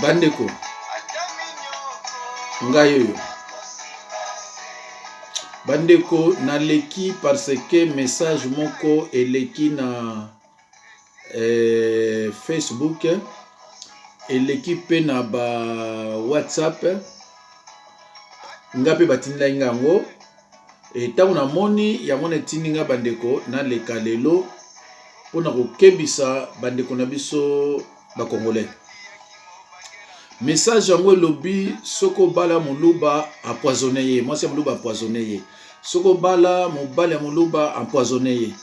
bandeko ngayoyo bandeko naleki parce que message moko eleki na Facebook eleki pe na ba WhatsApp nga pe batinda ngango etango na moni yango netindinga bandeko na leka lelo pona kokebisa bandeko na biso ba congolais. Message yango lobi soko bala moluba empoisonné ye. Moi c'est moluba empoisonné ye. Soko bala mobala moluba empoisonné ye.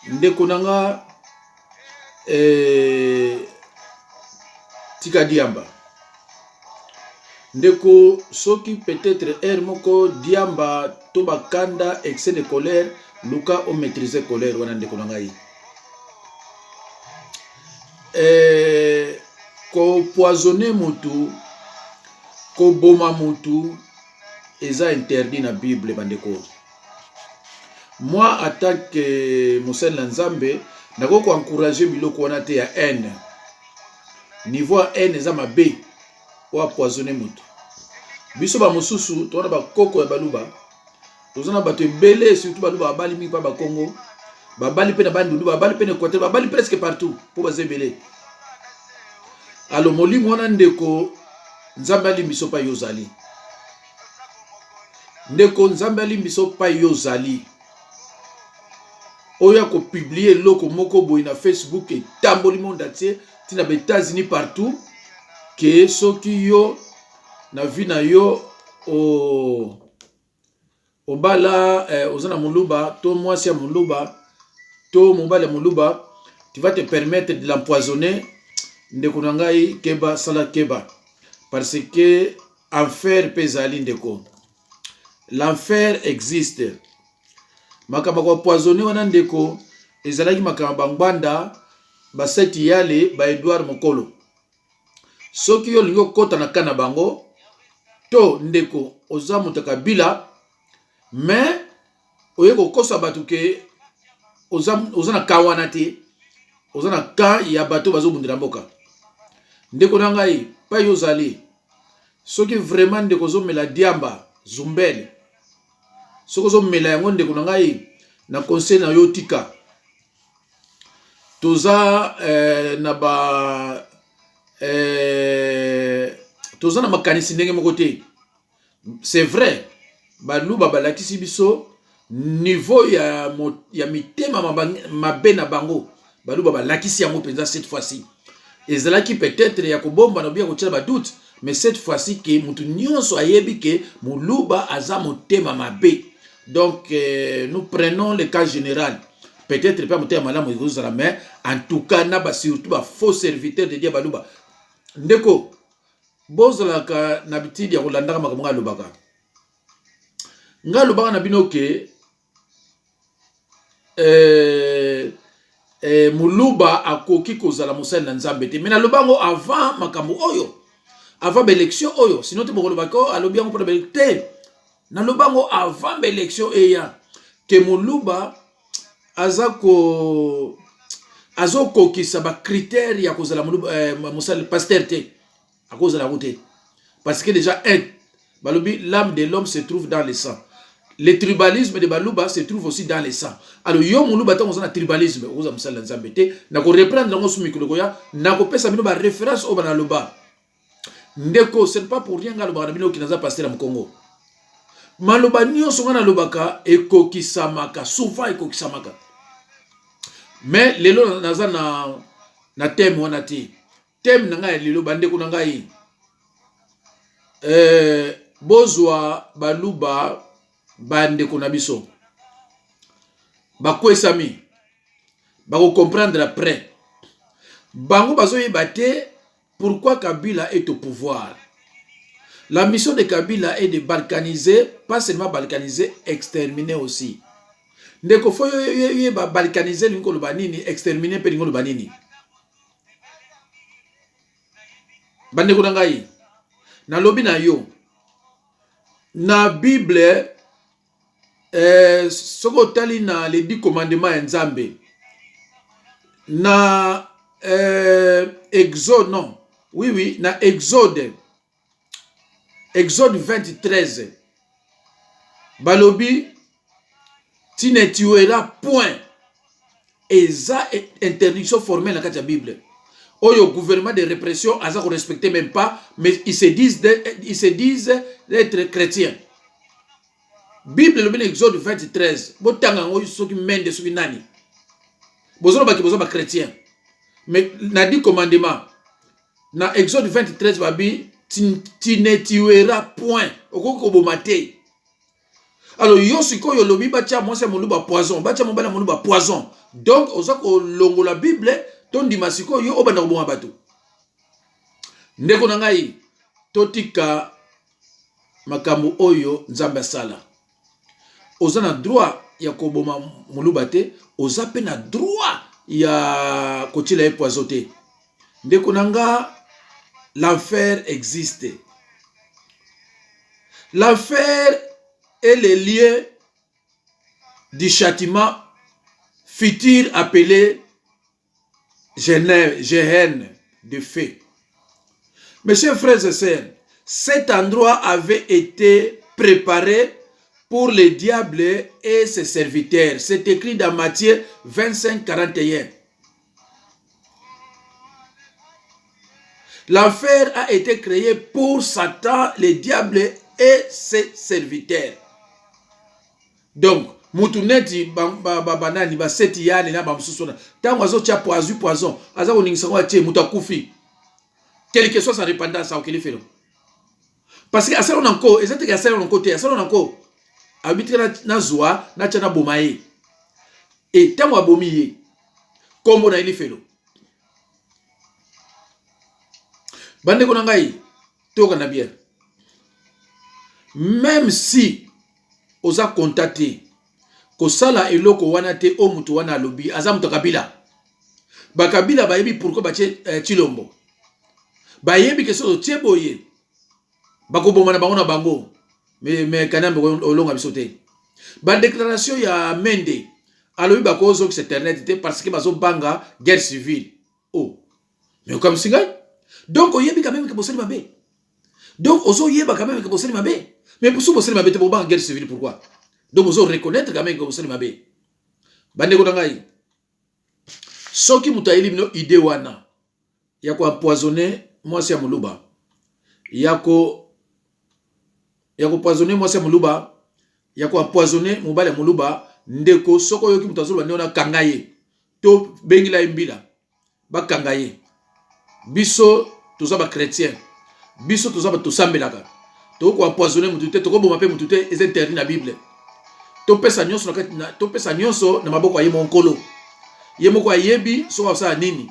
Ndeko nanga tika diamba. Ndeko soki peut-être moko diamba toba kanda excès de colère luka o maîtriser colère wana ndeko nanga yi. Ko poisonner mutu, ko boma mutu, eza interdit na Bible bandeko. Moi en tant que Mosel Nzambe, nako ko encourager biloko wana te ya haine. Niveau haine eza mabe o poisonner mutu. Biso ba mususu to na ba koko ya baluba. Tozana bato ebele surtout baluba bali mi pa ba Congo. Ba bali pe na bandundu, ba bali pe na Côte, ba bali presque partout pour bazebele. Alors molimo wana ndeko Nzambe alimbiso pa yozali. Ndeko Nzambe alimbiso pa yozali. Oya ko publier loko moko boy na Facebook et tamboli monde entier, tina ba États-Unis partout que soki yo na vie na yo o bala ozana muluba to mwasi ya muluba to mobala muluba, tu vas te permettre de l'empoisonner. Ndeko nangai keba sala keba parce que enfer pezali ndeko. L'enfer existe. Makamba ko poisonner wana ndeko ezalaki makamba bangbanda ba seti yale ba Edouard Mokolo. Soki yo lingo kota na kana bango to ndeko oza mutakabila mais oyeko kosa batu ke oza na kawana te oza na ka ya bato bazo bundira mboka. Ndeko nangai pa yozali soki vraiment ndeko zo mela diamba zumbele soko zo mela yango ndeko nangai na conseil na yo tika toza na ba toza na makanisi ndenge moko te. C'est vrai baluba balakisi biso niveau ya mitema mabe na bango baluba balakisi yango penza cette fois-ci. Ezalaki peut-être ya kobomba na bien kotia ba doute, mais cette fois-ci que mutu nyonso ayebi ke muluba aza motema mabe. Donc nous prenons le cas général. Peut-être pas motema malamu ezala, mais en tout cas na ba surtout ba faux serviteur de Dieu baluba. Ndeko bozalaka na bitidi ya kolandaka makambo nga lobaka. Nga lobaka na bino ke muluba akoki kozala Mosel na Nzambe te. Mais na lobango avant makambo oyo, avant l'élection oyo, sinon te bokolo bako alobi yango pour l'élection. Na lobango avant l'élection eya ke muluba azako kokisa ba critères ya kozala muluba Mosel pasteur te akozala route. Parce que déjà balobi l'âme de l'homme se trouve dans le sang. Le tribalisme de baluba se trouve aussi dans le sang. Alors yo muluba tango na tribalisme oza Mosel na Nzambe te na ko reprendre ngo sumikolo ya na ko pesa bino ba référence au bana loba. Ndeko c'est pas pour rien ngalo bana bino kinaza pasteur na Congo. Maloba nyonso ngana lobaka ekokisamaka souvent ekokisamaka. Mais lelo naza na thème wana te. Thème nanga lelo bandeko nanga yi. Bozwa baluba bandeko na biso. Bakwesami. Bako comprendre après. Bango bazoyeba te pourquoi Kabila est au pouvoir. La mission de Kabila est de balkaniser, pas seulement balkaniser, exterminer aussi. Ndeko fo yo balkaniser lingo lobanini, exterminer pe lingo lobanini. Bandeko nangai. Na lobi na yo. Na Bible soko tali na les 10 commandements ya Nzambe. Na Exode non. Oui, na Exode 23. Balobi, tu ne tueras point. Et ça est interdiction formelle dans la Bible. Oh, le gouvernement de répression, ils ne respectent même pas, mais ils se disent d'être chrétiens. Bible, le Exode 23. Botanga ngoyi soki mende soki nani. Bozono ba chrétien. Mais na dit commandement. Na Exode 23 babi, tu ne tueras point. Okoko bomate. Alors yo siko yo lobi batia mwasi moluba poison, batia mobala moluba poison. Donc ozako longo la Bible ton dimasiko yo obanda koboma bato. Ndeko na ngai totika makambo oyo Nzambe sala. Oza na droit ya koboma moluba te, oza pe na droit ya kotila e poison te. Ndeko na nga l'enfer existe. L'enfer est le lieu du châtiment futur appelé Géhenne de feu. Mes chers frères et sœurs, cet endroit avait été préparé pour le diable et ses serviteurs. C'est écrit dans Matthieu 25, 41. L'enfer a été créé pour Satan, le diable et ses serviteurs. Donc, mutuneti banani ba seti yani na ba msusona. Tango azo tia poison, aza koningisa kwa tie mutakufi. Quelle que soit sa répandance au kelifelo. Parce que asalo nanko, ezate que asalo nanko te, asalo nanko. Abitra na zoa na tia na bomaye. Et tango abomiye kombo na ilifelo. Bande ko ngai toka na bien. Même si oza contacté ko sala eloko wana te o mutu wana lobi aza mutu kabila. Ba kabila bayebi pourquoi ba Chilombo. Bayebi ke so tie boye. Bako bomana bango na bango. Mais kanambe olonga bisote. Ba déclaration ya Mende alobi bako zo que internet te parce que bazo banga guerre civile. Oh. Mais comme singa. Donc oyebi quand même que boseli mabe. Donc ozo yeba quand même que boseli mabe. Mais pour ce boseli mabe te bo banga guerre civile pourquoi? Donc ozo reconnaître quand même que boseli mabe. Bande ko ngai. Soki mutaeli mino idée wana ya ko empoisonner mwasi ya moluba. Yako poisonner mwasi ya moluba, yako empoisonner mobali ya moluba, ndeko soko yoki mutazolo bande ona kangaye. To bengila imbila. Ba kangaye. Biso toza ba chrétien. Biso toza ba tosambelaka. To ko empoisonner mutute, to ko boma pe mutute ez interdit na Bible. To pesa nyonso na maboko ya monkolo. Yemoko ayebi so sa nini.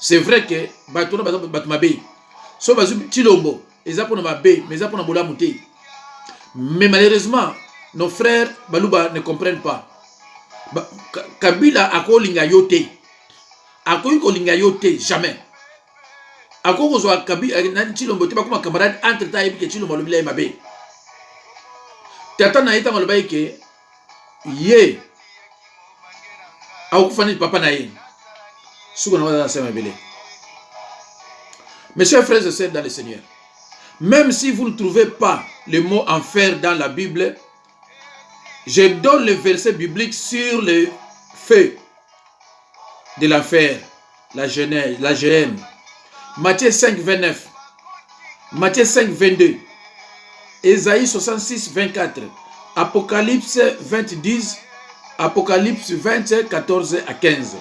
C'est vrai que batona batmabe. So bazu Chilombo, eza pona mabe, mais eza pona bolamu te. Mais malheureusement, nos frères Baluba ne comprennent pas. Kabila akolinga yote. Akoyiko linga yote jamais. Akoko zo Kabila na Chilombo te bakoma camarade entre ta yebi ke Chilombo lobila mabe. Tata na yita ngoloba ke ye akufani papa na ye. Mes chers frères et sœurs dans le Seigneur, même si vous ne trouvez pas le mot enfer dans la Bible, je donne le verset biblique sur le feu de l'enfer, la Géhenne. Matthieu 5, 29, Matthieu 5, 22, Ésaïe 66, 24, Apocalypse 20, 10, Apocalypse 20, 14 à 15.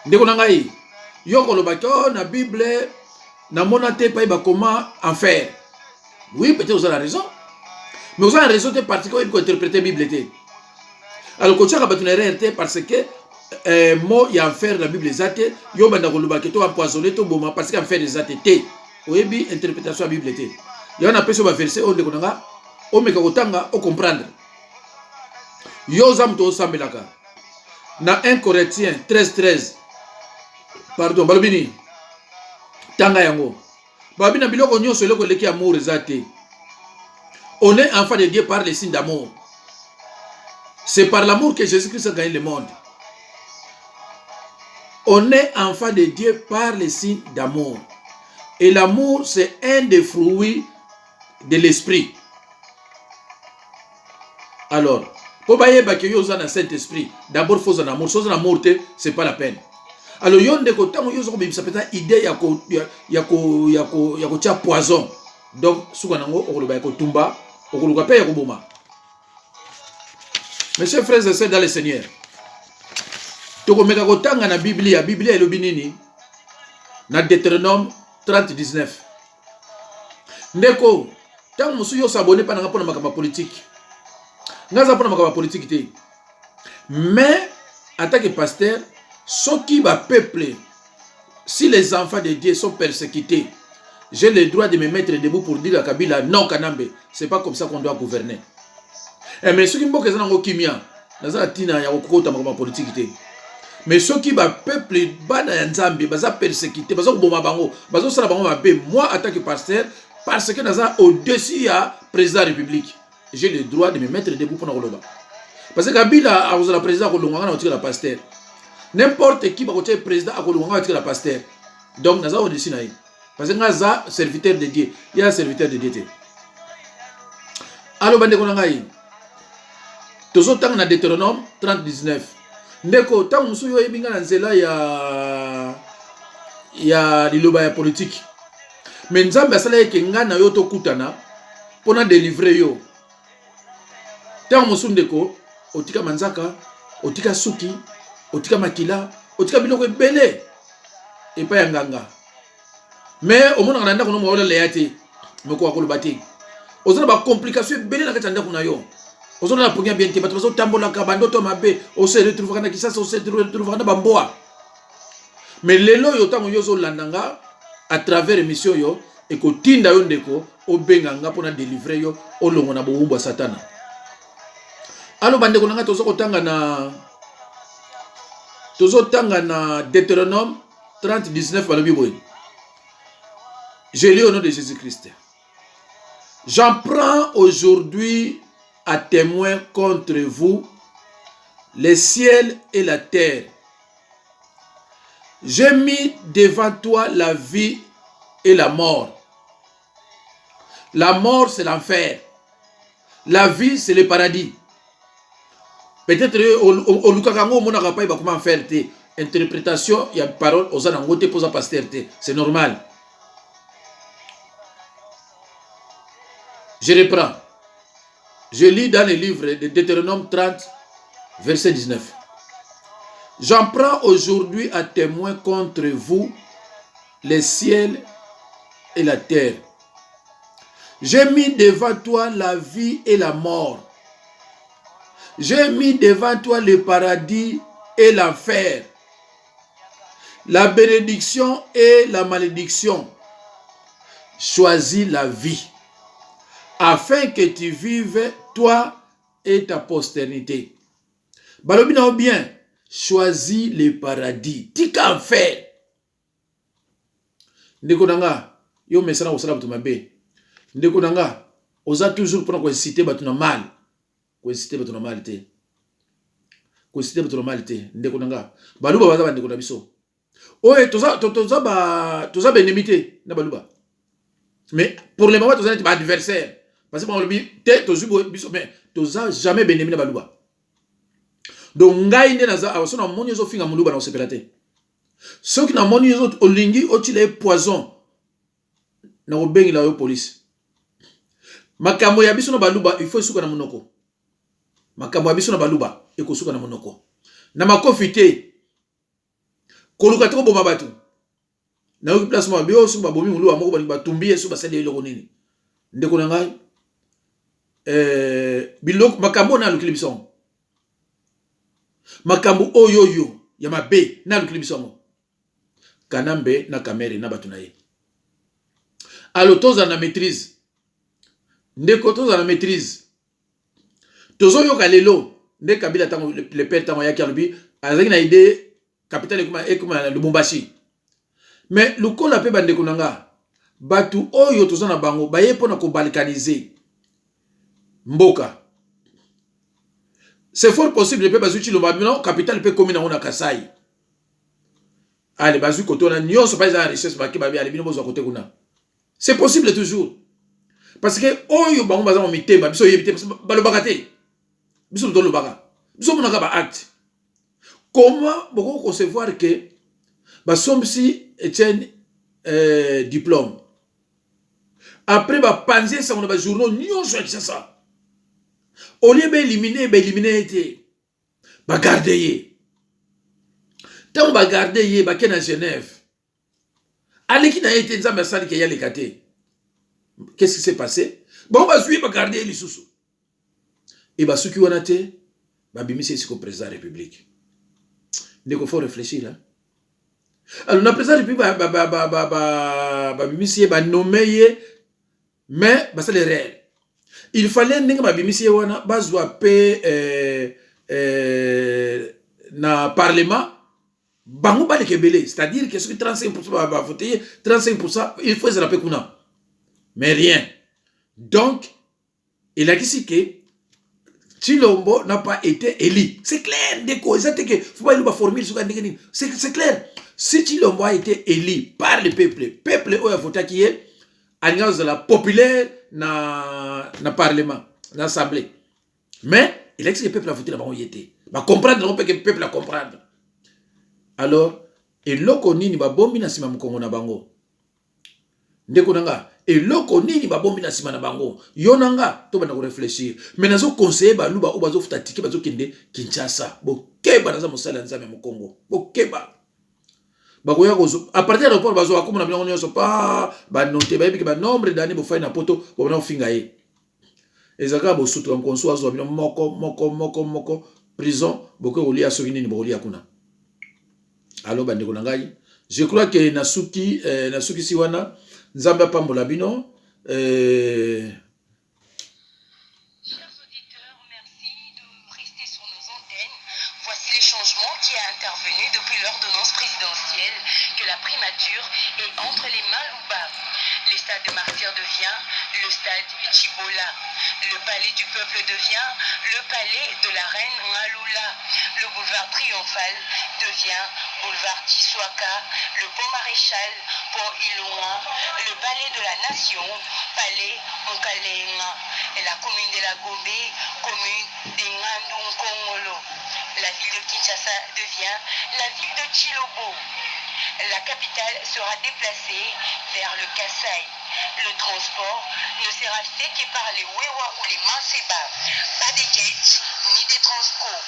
Ndeko nangai yoko lobako na Bible na monate pa iba comment en faire. Oui, peut-être vous avez la raison. Mais vous avez la raison parce que vous interpréter Bible té. Alors quand tu as battu erreur parce que mot ya en faire la Bible zate yo banda ko lobako to empoisonner to boma parce que en faire des zate té. Oyebi interprétation la Bible té. Yo na peso ba verset o ndeko nanga o meka kotanga o comprendre. Yo zam to sambelaka. Na 1 Corinthiens 13. Pardon, balobini. Tanga yango. Babina biloko nyonso eloko leki amour ezate. On est enfant de Dieu par les signes d'amour. C'est par l'amour que Jésus-Christ a gagné le monde. On est enfant de Dieu par les signes d'amour. Et l'amour, c'est un des fruits de l'esprit. Alors, pour que vous avez un Saint-Esprit, d'abord, il faut un amour. Si vous avez un amour, ce n'est pas la peine. Alors, il y a des idées, il y a poison. Donc, si vous avez un tumba, vous avez un tumba. Mes chers frères et sœurs dans le Seigneur, la Bible est le binini, dans Deutéronome 30-19. Ndeko, tant que vous s'abonnez pas dans la politique, nous avons pas de politique. Mais, en tant que pasteur, ceux qui va peuple, si les enfants de Dieu sont persécutés, j'ai le droit de me mettre debout pour dire à Kabila, non, Kanambe, ce n'est pas comme ça qu'on doit gouverner. Mais ceux qui me disent que kimia, politique. Mais ceux qui va peuple, va persécuter, moi, en tant que pasteur, parce que nous au-dessus du président de la République, j'ai le droit de me mettre debout pour nous. Parce que Kabila a le président de la pasteur. N'importe qui va être président de la pasteur. Donc, nous avons au-dessus. Parce que nous sommes serviteurs de Dieu. Il y a un serviteur de Dieu. Alors, tout ça, dans Deutéronome 30-19. Ndeko, tant que nous avons ya liloba ya politique. Mais nous avons que nous avons délivrer yo. Tant que nous avons otika manzaka, otika suki, otika makila, otika biloko belé. Et pas yanganga. Mais au moment où on a dit qu'on a léaté, mais quoi qu'on le bâti. On a des complications belé dans le qu'on a yo. On a bien été, parce que tambola kabando to mabe, on se retrouve dans Kisasa, on se retrouve dans Bamboa. Mais les lois yotam yozo landanga à travers l'émission yo et que tinda yo ndeko o benganga pour na délivrer yo o longo na boumba satana. Alors bande ko nanga tozo kotanga na Deutéronome 30-19 balobi boy. Je lis au nom de Jésus-Christ. J'en prends aujourd'hui à témoin contre vous les ciels et la terre. J'ai mis devant toi la vie et la mort. La mort, c'est l'enfer. La vie, c'est le paradis. Peut-être au Lukakango, on n'a pas comment faire. Interprétation, il y a une parole, aux anangote pour sa postérité. C'est normal. Je reprends. Je lis dans le livre de Deutéronome 30, verset 19. J'en prends aujourd'hui à témoin contre vous les ciels et la terre. J'ai mis devant toi la vie et la mort. J'ai mis devant toi le paradis et l'enfer. La bénédiction et la malédiction. Choisis la vie, afin que tu vives, toi et ta postérité. Balobina bien, choisis le paradis. Tika enfer. Ndekonanga, yo mesana osala butu mabe. Ndekonanga, oza toujours pour qu'on citer batuna mal. Qu'on citer batuna mal te. Qu'on citer batuna mal te. Ndekonanga. Baluba baza bandekona biso. Oye, toza bénémité na baluba. Mais pour le moment, toza n'est pas adversaire. Parce que mais toza jamais bénémité na baluba. Donc ngai nde naza awasona moni zo finga muluba na osepelate. Ceux qui na moni zo olingi otile poison na obengi la yo police. Makambo ya biso na baluba il faut suka na monoko. Makambo ya biso na baluba ekosuka na monoko. Na makofite koluka toko boma batu. Na yo place mo bio su ba bomi muluba moko ba tumbi su ba sele eloko nini. Ndeko na ngai biloko makambo na lukili biso. Makambu oyoyo ya mabe na lukili bisongo kanambe na kamere na batu na ye. Alors toza na maîtrise ndeko toza na maîtrise tozo yoka lelo nde Kabila tango le père tango ya kialubi azaki na idée capitale ekuma Lubumbashi. Mais lukola pe bandeko nanga batu oyo toza na bango baye pona ko balkaniser mboka. C'est fort possible de faire bazuti le babino capital peut communer on a Kasai. allez bazui côté on a nyonso pas za richesse ba ke ba bi allez bino bozo côté kuna. C'est possible toujours. Parce que oyo bango baza mo mitemba biso yebite ba lo bakate. Biso do lo baka. Biso mona ka ba acte. Comment beaucoup concevoir que ba somsi Etienne diplôme. Après ba panzer ça on a ba journaux nyonso ya ça. Au lieu d'éliminer été ba garder yé. Tant ba garder yé ba ken à Genève. Allez qui n'a été nzamba sali ki ya lekate. Qu'est-ce qui s'est passé? Bon ba suivre ba garder les sous. Et bah ceux qui ont été, bah bimisi c'est le président de la République. Il faut réfléchir. Hein? Alors le président de la République, bah bimisi bah nommé, mais bah c'est le réel. Il fallait que bah bimisi wana bah soit na parlement, bango bah les kebele, c'est-à-dire que ceux qui 35% bah voter, 35% il faut se rappeler qu'on a, mais rien. Donc il a dit que Tshilombo n'a pas été élu. C'est clair, faut pas une formule c'est clair. Si Tshilombo a été élu par le peuple a voté qui est alliance de la populaire na parlement, na assemblée. Mais il a dit que le peuple a voté là-bas où il était. Va comprendre, on peut que le peuple a comprendre. Alors, et loko nini ba bombi na sima mukongo na bango. Ndeko nanga et loko nini ba bombi na sima na bango yonanga to bana ko réfléchir mais nazo conseiller ba luba o bazo futatike bazo kende Kinshasa bokeba naza mosala nzambe mu Congo bokeba bakoya kozo à partir de rapport bazo akoma na bilongo nyonso pa ba noter ba yebiki ba nombre d'années bo fai na poto bo na finga ye ezaka bo sutu en konso azo bino moko prison boko olia soki nini bo olia kuna. Alors bandeko nangai je crois que nasuki siwana Nzamba pambola bino. Chers auditeurs, merci de rester sur nos antennes. Voici les changements qui ont intervenu depuis l'ordonnance présidentielle que la primature est entre les mains Louba. Le stade de Martyr devient le stade Chibola. Le palais du peuple devient le palais de la reine Ngaloula. Le boulevard Triomphal devient boulevard Tiswaka. Le pont Maréchal, pont Ilouan. Le palais de la nation, palais Mkalenga. Et la commune de la Gombe, commune de Ngandou-Kongolo. La ville de Kinshasa devient la ville de Tshilombo. La capitale sera déplacée vers le Kasaï. Le transport ne sera fait que par les Wewa ou les Manseba. Pas de gates ni de transports.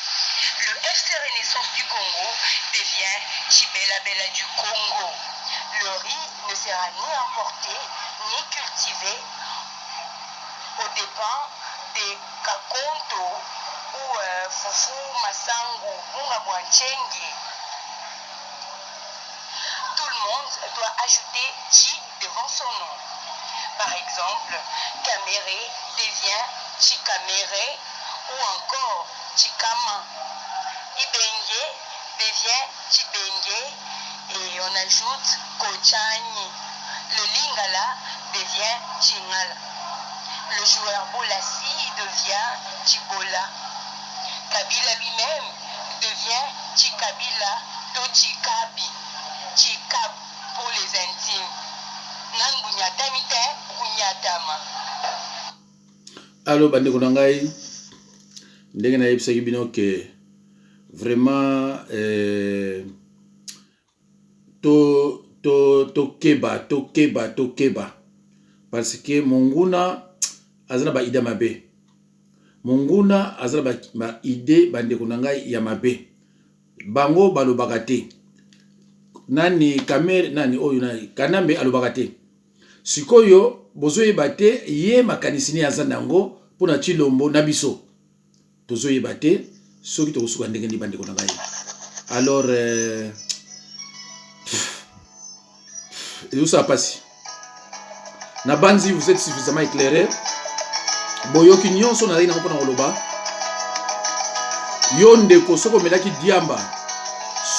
Le FC Renaissance du Congo devient Chibela Bella du Congo. Le riz ne sera ni importé ni cultivé aux dépens des Kakonto ou Fufu Masango Bunga Bwanchengi. Tout le monde doit ajouter Chi devant son nom. Par exemple, Kamere devient Chikamere ou encore Chikama. Ibenge devient Chibenge et on ajoute Kochani. Le Lingala devient Chingala. Le joueur Bolassi devient Chibola. Kabila lui-même devient Chikabila to Chikabi. Chikab pour les intimes. Alors bande konangai ndenge na yebisaki bino ke vraiment to keba parce que monguna azana ba ida mabe monguna azana ba ide bande konangai ya mabe bango balobaka te nani kamere nani oyo nani kanambe alobaka te sikoyo bozoyeba te ye makanisini aza nango mpona Tshilombo na biso tozoyeba te soki tokosuka ndenge ndi bandeko na ngai. Alors ezosala pasi na banzi vous êtes suffisamment éclairé boyoki nyonso nazali nango mpona koloba yo ndeko soki omelaki diamba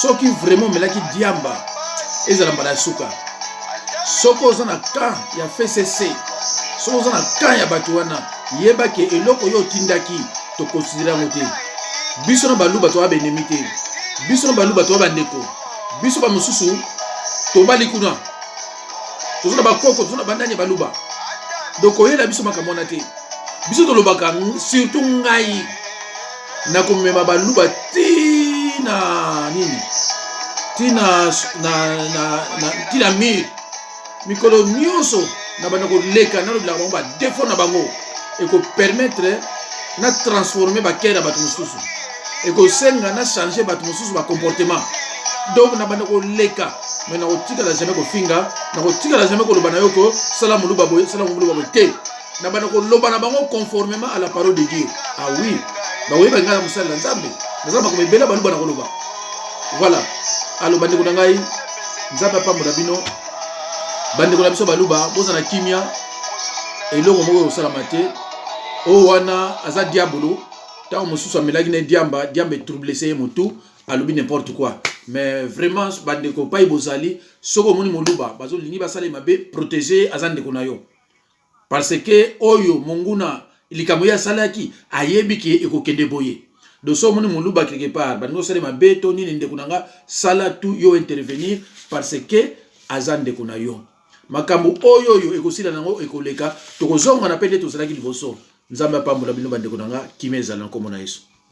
soki vraiment omelaki diamba ezala mbala suka soko oza na camp ya FCC soko oza na camp ya bato wana yeba ke eloko yo tindaki to considérer ngote biso na baluba to ba benemi te biso na baluba to ba ndeko biso ba mususu tobali kuna tozona bakoko tozona bandanye baluba donc oyela biso makambo na te biso tolobaka surtout ngai na komema baluba tina nini tina mir mikolo nyonso na bana koleka na lobila bango ba défaut na bango et ko permettre na transformer ba kera bato mususu et ko senga na changer bato mususu ba comportement donc na bana koleka mais na kotika la jamais ko finga na kotika la jamais ko loba na yoko salamu luba boy te na bana ko loba na bango conformément à la parole de Dieu. Ah oui, ba oui ba ngala musala nzambe nzamba ko bela baluba na ko loba voilà. Alo bande ko ngai nzamba pa mo dabino bande ko biso baluba boza na kimia eloko moko osala mate o wana aza diabolo ta mosusu amelaki na diambe troublé sey motu alobi n'importe quoi mais vraiment bande ko pa ibozali soko moni moluba bazo lingi basale mabe protéger azande ko na yo parce que oyo monguna likambo ya salaki ayebi ki ekokende boye do so moni moluba quelque part bande sale mabe to nini ndeko nanga sala tout yo intervenir parce que azande ko na yo makambo oyo ekosila nango ekoleka tokozonga na pete tozalaki liboso nzambe apambola bino bandeko nanga kimeza na nkombo na Yesu.